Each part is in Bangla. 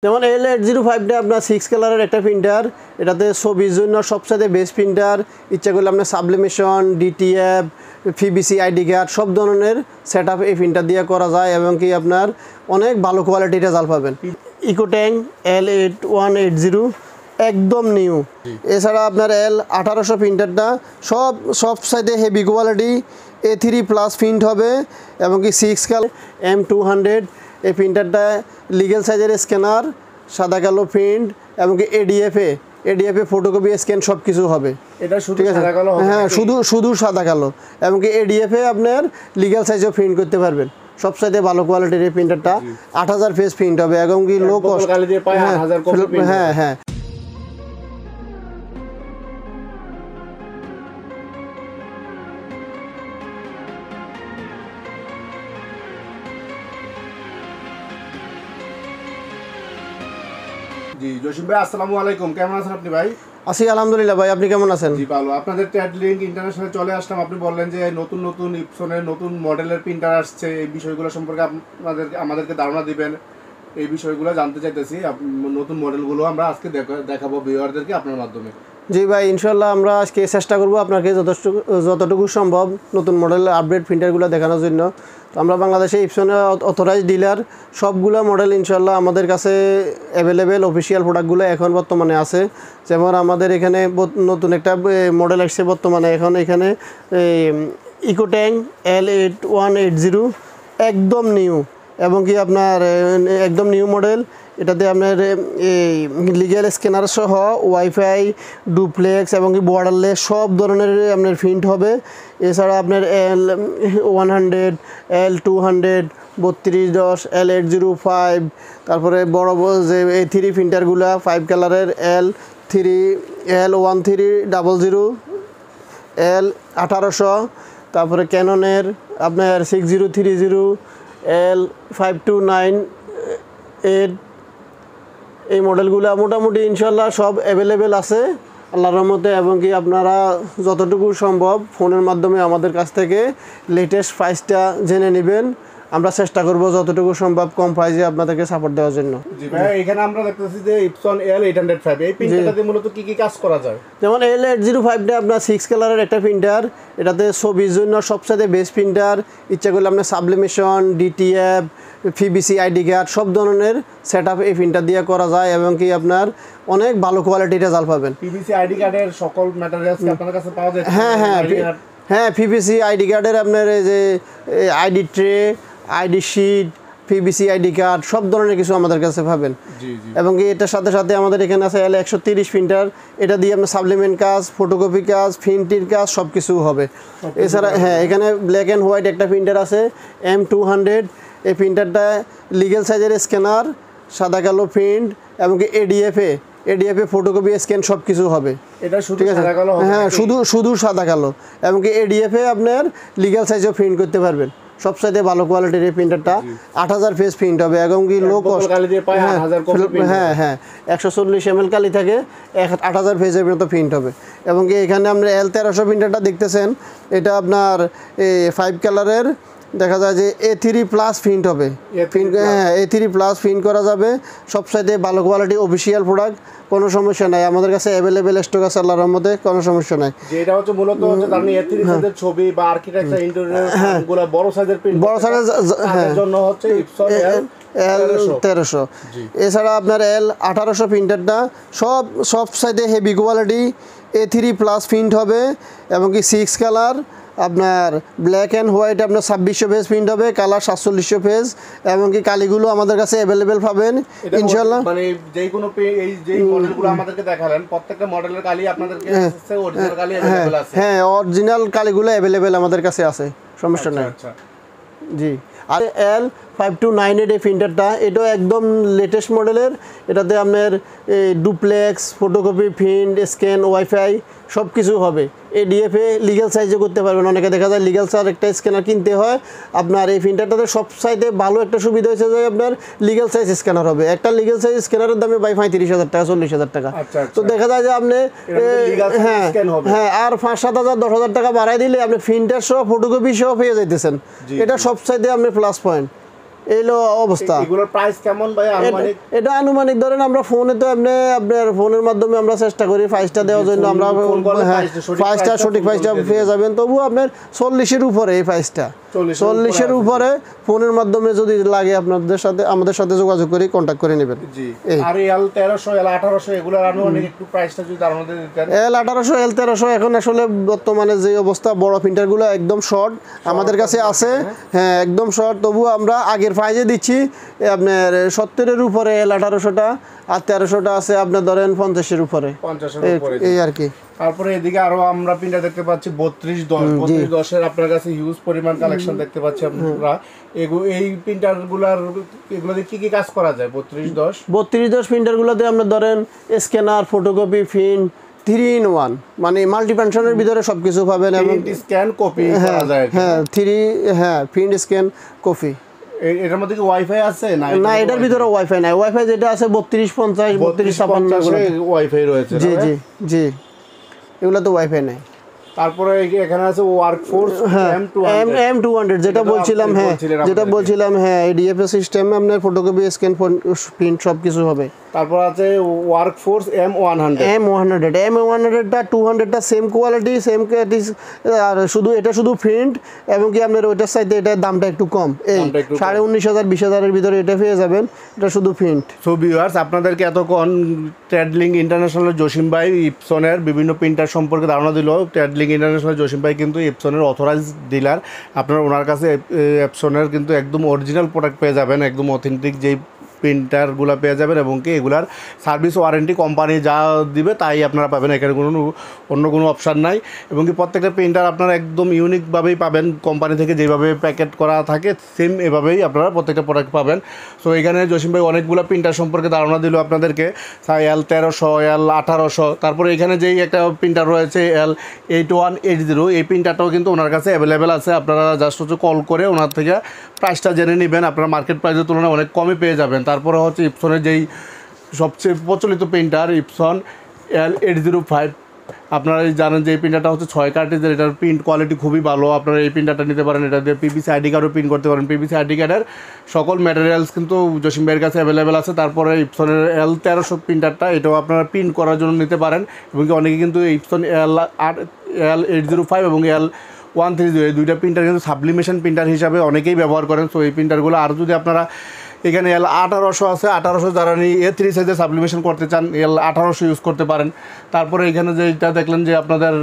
যেমন L805টা আপনার 6 কালারের একটা প্রিন্টার, এটাতে ছবির জন্য সবচেয়ে বেস্ট প্রিন্টার। ইচ্ছা করলে আপনার sublimation, DTF, PVC ID card সব ধরনের সেট আপ এই প্রিন্টার দিয়ে করা যায় এবং কি আপনার অনেক ভালো কোয়ালিটির রেজাল্ট পাবেন। ইকোট্যাঙ্ক L8180 একদম নিউ। এছাড়া আপনার L1800 প্রিন্টারটা সব সাইডে হেভি কোয়ালিটি, A3+ প্রিন্ট হবে এবং কি 6 কালার M200 এই প্রিন্টারটা লিগেল সাইজের স্ক্যানার, সাদা কালো প্রিন্ট এবং কি এডিএফে ফটোকপি স্ক্যান সব কিছু হবে। এটা শুধু সাদা কালো হবে? হ্যাঁ, শুধু সাদা কালো এবং কি এডিএফে আপনার লিগেল সাইজও প্রিন্ট করতে পারবেন। সবসাইতে ভালো কোয়ালিটির এই প্রিন্টারটা 8000 পেজ প্রিন্ট হবে এবং কি লো কস্ট। হ্যাঁ হ্যাঁ জি জসিম ভাই, আসসালামু আলাইকুম। কেমন আছেন আপনি ভাই? আছি আলহামদুলিল্লাহ ভাই, আপনি কেমন আছেন? জি ভালো। আপনাদের ট্যাড লিংক ইন্টারন্যাশনালে চলে আসলাম। আপনি বললেন যে নতুন ইপসনের নতুন মডেলের প্রিন্টার আসছে, এই বিষয়গুলো সম্পর্কে আমাদেরকে ধারণা দিবেন। এই বিষয়গুলো জানতে চাইতেছি, নতুন মডেলগুলো আমরা আজকে দেখাবো ভিউয়ারদেরকে আপনার মাধ্যমে। জি ভাই, ইনশাল্লাহ আমরা আজকে চেষ্টা করব আপনাকে যতটুকু সম্ভব নতুন মডেলের আপডেট প্রিন্টারগুলো দেখানোর জন্য। তো আমরা বাংলাদেশে ইপসনের অথরাইজ ডিলার, সবগুলো মডেল ইনশাল্লাহ আমাদের কাছে অ্যাভেলেবেল। অফিসিয়াল প্রোডাক্টগুলো এখন বর্তমানে আছে। যেমন আমাদের এখানে নতুন একটা মডেল আসছে বর্তমানে, এখন এখানে ইকোট্যাঙ্ক L8180 একদম নিউ এবং কি আপনার একদম নিউ মডেল। এটাতে আপনার এই লিগ্যাল স্ক্যানার সহ ওয়াইফাই, ডুপ্লেক্স এবং কি বর্ডারলেস সব ধরনের আপনার প্রিন্ট হবে। এছাড়া আপনার L100, L200, 3210, L805, তারপরে বড় যে A3 প্রিন্টারগুলো 5 কালারের L1300, L1800, তারপরে ক্যাননের আপনার 6030, L5298 এই মডেলগুলো মোটামুটি ইনশাল্লাহ সব অ্যাভেলেবেল আছে আল্লাহর রহমতে। এবং কি আপনারা যতটুকু সম্ভব ফোনের মাধ্যমে আমাদের কাছ থেকে লেটেস্ট প্রাইসটা জেনে নেবেন। আমরা চেষ্টা করব যতটুকু সম্ভব কম প্রাইসে আপনাদেরকে সাপোর্ট দেওয়ার জন্য। জি ভাই, এখানে আমরা দেখতেছি যে ইপসন L805 এই প্রিন্টারটাতে মূলত কি কাজ করা যায়? যেমন L805টা আপনার 6 কালারের একটা প্রিন্টার, এটাতে ছবির জন্য সবচেয়ে বেস্ট প্রিন্টার। ইচ্ছা করলে আপনার sublimation, DTF, PVC ID card সব ধরনের সেট আপ এই প্রিন্টার দিয়ে করা যায় এবং কি আপনার অনেক ভালো কোয়ালিটির রেজাল্ট পাবেন। পিভিসি আইডি কার্ডের সকল ম্যাটেরিয়ালস কি আপনার কাছে পাওয়া যায়? হ্যাঁ পিভিসি আইডি কার্ডের আপনার এই যে ID tray, ID sheet, PVC ID card সব ধরনের কিছু আমাদের কাছে পাবেন। এবং কি এটার সাথে সাথে আমাদের এখানে আছে L130 প্রিন্টার, এটা দিয়ে আপনার সাবলিমেন্ট কাজ, ফটোকপি কাজ, প্রিন্টির কাজ সব কিছু হবে। এছাড়া হ্যাঁ, এখানে ব্ল্যাক অ্যান্ড হোয়াইট একটা প্রিন্টার আছে M200, এই প্রিন্টারটা লিগেল সাইজের স্ক্যানার, সাদা কালো প্রিন্ট এবং কি এডিএফে ফটোকপি স্ক্যান সব কিছু হবে। এটা শুধু সাদা কালো হবে? হ্যাঁ, শুধু সাদা কালো এবং কি এডিএফে আপনার লিগেল সাইজও প্রিন্ট করতে পারবেন। সবসাইতে ভালো কোয়ালিটির এই প্রিন্টারটা 8000 পেজ প্রিন্ট হবে এবং কি লো কস্ট। হ্যাঁ হ্যাঁ 140 ml কালি থাকে, 8000 পেজের মতো প্রিন্ট হবে। এবং কি এখানে আমরা L1300 প্রিন্টারটা দেখতেছেন, এটা আপনার 5 কালারের দেখা যায় যে A3+ প্রিন্ট হবে। হ্যাঁ, A3+ প্রিন্ট করা যাবে। সবসাইতে ভালো কোয়ালিটি অফিসিয়াল প্রোডাক্ট, কোনো সমস্যা নাই। আমাদের কাছে অ্যাভেলেবেল স্টক আছে আল্লাহর রহমতে, কোনো সমস্যা নাই। যেটা হচ্ছে মূলত আপনি A3 সাইজের ছবি বা আর্কিটেকচার ইন্টেরিয়র গুলো বড় সাইজের প্রিন্ট, বড় সাইজের জন্য হচ্ছে ইপসন L1300। এছাড়া আপনার L1800 প্রিন্টারটা সব সাইডে হেভি কোয়ালিটি, A3+ প্রিন্ট হবে এবং কি 6 কালার আপনার ব্ল্যাক অ্যান্ড হোয়াইট আপনার 2600 পেজ প্রিন্ট হবে, কালার 4700 পেজ এবং কি কালিগুলো আমাদের কাছে অ্যাভেলেবেল পাবেন ইনশাআল্লাহ। মানে যেই কোনো এই যেই মডেলগুলো আমাদেরকে দেখালেন প্রত্যেকটা মডেলের কালি আপনাদেরকে অরিজিনাল কালি অ্যাভেলেবেল আছে? হ্যাঁ, অরিজিনাল কালিগুলো অ্যাভেলেবেল আমাদের কাছে আছে, সমস্যা নাই। জি। আর L5298 এই প্রিন্টারটা, এটাও একদম লেটেস্ট মডেলের। এটাতে আপনার duplex, photocopy, print, scan, wifi সব কিছু হবে। এডিএফে লিগ্যাল সাইজে করতে পারবেন। অনেকে দেখা যায় লিগ্যাল সাইজ একটা স্ক্যানার কিনতে হয়। আপনার এই প্রিন্টারটাতে সব সাইডে ভালো একটা সুবিধা হয়েছে যে আপনার লিগ্যাল সাইজ স্ক্যানার হবে। একটা লিগ্যাল সাইজ স্ক্যানারের দামে 35,000 টাকা, 40,000 টাকা। তো দেখা যায় যে আপনি হ্যাঁ আর 5-7,000, 10,000 টাকা বাড়াই দিলে আপনি প্রিন্টার সহ ফটোকপি সহ পেয়ে যাইতেছেন। এটা সব সাইডে আপনি প্লাস পয়েন্ট। এইলো অবস্থা। এগুলোর প্রাইস কেমন ভাই আনুমানিক? এটা আনুমানিক ধরেন আমরা ফোনে তো এমনি আপনার ফোনের মাধ্যমে আমরা চেষ্টা করি প্রাইসটা দেওয়ার জন্য, আমরা প্রাইসটা সঠিক প্রাইসটা পেয়ে যাবেন। তবু আপনার 40-এর উপরে এই প্রাইসটা, 40-এর উপরে ফোনের মাধ্যমে যদি লাগে আপনাদের সাথে আমাদের সাথে যোগাযোগ করে কন্ট্যাক্ট করে নেবেন। জি। আর L1300 L1800 এগুলোর আনুমানিক একটু প্রাইসটা যদি আমাদের দিতেন। L1800 L1300 এখন আসলে বর্তমানে যে অবস্থা বড় প্রিন্টারগুলো একদম শর্ট আমাদের কাছে আছে, হ্যাঁ একদম শর্ট। তবু আমরা আগের প্রাইজে দিচ্ছি আপনার 70-এর উপরে L1800টা, আর 1300টা আছে আপনার ধরেন 50-এর উপরে, এই আর কি। তারপরে এদিকে আরো আমরা প্রিন্টার দেখতে পাচ্ছি 3210 আপনার কাছে হিউজ পরিমাণ কালেকশন দেখতে পাচ্ছি আমরা। এই প্রিন্টারগুলোর এগুলোতে কি কি কাজ করা যায়? 3210 প্রিন্টারগুলোতে আপনার ধরেন স্ক্যানার, ফটোকপি, প্রিন্ট 3-in-1, মানে মাল্টিফাংশনের ভিতরে সবকিছু পাবেন। এবং স্ক্যান কপি করা যায়। হ্যাঁ প্রিন্ট স্ক্যান কপি। এটার মধ্যে কি ওয়াইফাই আছে? না এটার ভিতরে ওয়াইফাই নাই। ওয়াইফাই যেটা আছে 3250 3256 ওয়াইফাই রয়েছে। জি এগুলো তো ওয়াইফাই নাই। তারপরে এখানে আছে ওয়ার্কফোর্স M200 যেটা বলছিলাম, হ্যাঁ এডিএফএস সিস্টেম আপনার ফটোকপি, স্ক্যান, প্রিন্ট সব কিছু হবে। তারপর আছে ওয়ার্কফোর্স M100টা 200টা সেম কোয়ালিটি, আর শুধু প্রিন্ট এবং কি আপনার ওইটার সাইডে এটার দামটা একটু কম, এই 19,500 20,000-এর ভিতরে এটা পেয়ে যাবেন, এটা শুধু প্রিন্ট। সো ভিউয়ার্স, আপনাদেরকে এতক্ষণ ট্রেডলিংক ইন্টারন্যাশনাল জসিম ভাই ইপসনের বিভিন্ন প্রিন্টার সম্পর্কে ধারণা দিল। ট্রেডলিংক ইন্টারন্যাশনাল জসিম ভাই কিন্তু ইপসনের অথরাইজড ডিলার। আপনারা ওনার কাছে ইপসনের কিন্তু একদম অরিজিনাল প্রোডাক্ট পেয়ে যাবেন, একদম অথেন্টিক যেই প্রিন্টারগুলো পেয়ে যাবেন, এবং কি এগুলার সার্ভিস ওয়ারেন্টি কোম্পানি যা দিবে তাই আপনারা পাবেন, এখানে অন্য কোনো অপশান নাই। এবং কি প্রত্যেকটা প্রিন্টার আপনারা একদম ইউনিকভাবেই পাবেন, কোম্পানি থেকে যেভাবে প্যাকেট করা থাকে সেম এভাবেই আপনারা প্রত্যেকটা প্রোডাক্ট পাবেন। সো এখানে জসিম ভাই অনেকগুলো প্রিন্টার সম্পর্কে ধারণা দিল আপনাদেরকে, L1300 L1800। তারপরে এখানে যেই একটা প্রিন্টার রয়েছে L8180, এই প্রিন্টারটাও কিন্তু ওনার কাছে অ্যাভেলেবেল আছে। আপনারা জাস্ট হচ্ছে কল করে ওনার থেকে প্রাইসটা জেনে নেবেন, আপনারা মার্কেট প্রাইসের তুলনায় অনেক কমে পেয়ে যাবেন। তারপরে হচ্ছে ইপসনের যেই সবচেয়ে প্রচলিত প্রিন্টার ইপসন L805, আপনারা জানেন যে এই প্রিন্টারটা হচ্ছে 6 কার্টেজের, এটার প্রিন্ট কোয়ালিটি খুবই ভালো। আপনারা এই প্রিন্টারটা নিতে পারেন, এটা দিয়ে পিভিসি আইডি কার্ডও প্রিন্ট করতে পারেন। পিভিসি আইডি কার্ডের সকল ম্যাটেরিয়ালস কিন্তু জসিম ভাইয়ের কাছে অ্যাভেলেবেল আছে। তারপরে ইপসনের L1300 প্রিন্টারটা, এটাও আপনারা প্রিন্ট করার জন্য নিতে পারেন। এবং কি অনেকে কিন্তু ইপসন L805 এবং L130 এই দুইটা প্রিন্টার কিন্তু সাবলিমেশন প্রিন্টার হিসাবে অনেকেই ব্যবহার করেন। সো এই প্রিন্টারগুলো আর যদি আপনারা এখানে L1800 আছে, 1800 যারা নিয়ে A3 সাইজে সাবলিমেশন করতে চান L1800 ইউজ করতে পারেন। তারপরে এখানে যেটা দেখলেন যে আপনাদের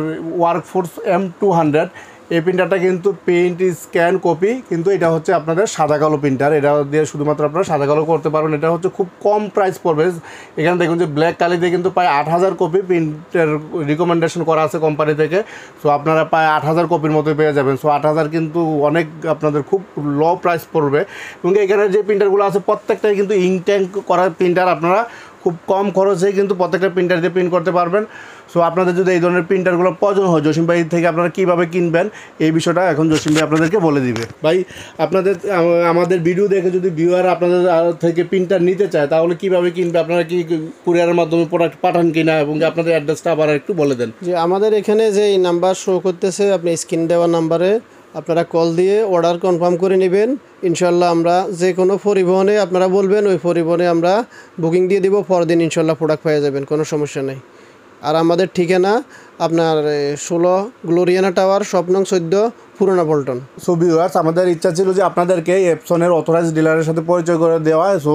ওয়ার্কফোর্স M200, এই প্রিন্টারটা কিন্তু প্রিন্ট স্ক্যান কপি, কিন্তু এটা হচ্ছে আপনাদের সাদা কালো প্রিন্টার। এটা দিয়ে শুধুমাত্র আপনারা সাদা কালো করতে পারবেন। এটা হচ্ছে খুব কম প্রাইস পড়বে। এখানে দেখুন যে ব্ল্যাক কালি দিয়ে কিন্তু প্রায় 8000 কপি প্রিন্টের রিকমেন্ডেশন করা আছে কোম্পানি থেকে। সো আপনারা প্রায় 8000 কপির মতো পেয়ে যাবেন। সো 8000 কিন্তু অনেক আপনাদের খুব লো প্রাইস পড়বে। এবং এখানে যে প্রিন্টারগুলো আছে প্রত্যেকটাই কিন্তু ইঙ্ক ট্যাঙ্ক করা প্রিন্টার, আপনারা খুব কম খরচে কিন্তু প্রত্যেকটা প্রিন্টার দিয়ে প্রিন্ট করতে পারবেন। সো আপনাদের যদি এই ধরনের প্রিন্টারগুলো প্রয়োজন হয় জসিম ভাই থেকে আপনারা কীভাবে কিনবেন এই বিষয়টা এখন জসিম ভাই আপনাদেরকে বলে দিবে। ভাই আমাদের ভিডিও দেখে যদি ভিউয়ার আপনাদের থেকে প্রিন্টার নিতে চায় তাহলে কীভাবে কিনবে? আপনারা কি কুরিয়ারের মাধ্যমে প্রোডাক্ট পাঠান কিনা, এবং আপনাদের অ্যাড্রেসটা আবার একটু বলে দেন। যে আমাদের এখানে যে এই নাম্বার শো করতেছে, আপনি স্ক্রিন দেওয়া নাম্বারে আপনারা কল দিয়ে অর্ডার কনফার্ম করে নেবেন। ইনশাল্লাহ আমরা যে কোনো পরিবহনে আপনারা বলবেন, ওই পরিবহনে আমরা বুকিং দিয়ে দিব, পরদিন ইনশাল্লাহ প্রোডাক্ট পেয়ে যাবেন, কোনো সমস্যা নেই। আর আমাদের ঠিকানা আপনার 16 গ্লোরিয়ানা টাওয়ার, শপ নং 14, পুরানা পল্টন। সো ভিউয়ার্স, আমাদের ইচ্ছা ছিল যে আপনাদেরকে এপসনের অথরাইজড ডিলারের সাথে পরিচয় করে দেওয়া। সো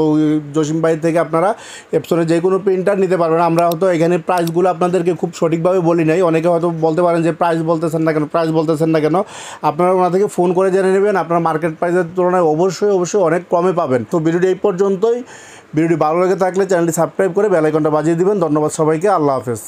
জসিম ভাই থেকে আপনারা এপসনের যে কোনো প্রিন্টার নিতে পারবেন। আমরা হয়তো এখানে প্রাইসগুলো আপনাদেরকে খুব সঠিকভাবে বলি নাই, অনেকে হয়তো বলতে পারেন যে প্রাইস বলতেছেন না কেন। আপনারা ওনা থেকে ফোন করে জেনে নেবেন, আপনারা মার্কেট প্রাইসের তুলনায় অবশ্যই অনেক কমে পাবেন। তো ভিডিওটি এই পর্যন্তই। ভিডিওটি ভালো লেগে থাকলে চ্যানেলটি সাবস্ক্রাইব করে বেল আইকনটা বাজিয়ে দিবেন। ধন্যবাদ সবাইকে, আল্লাহ হাফেজ।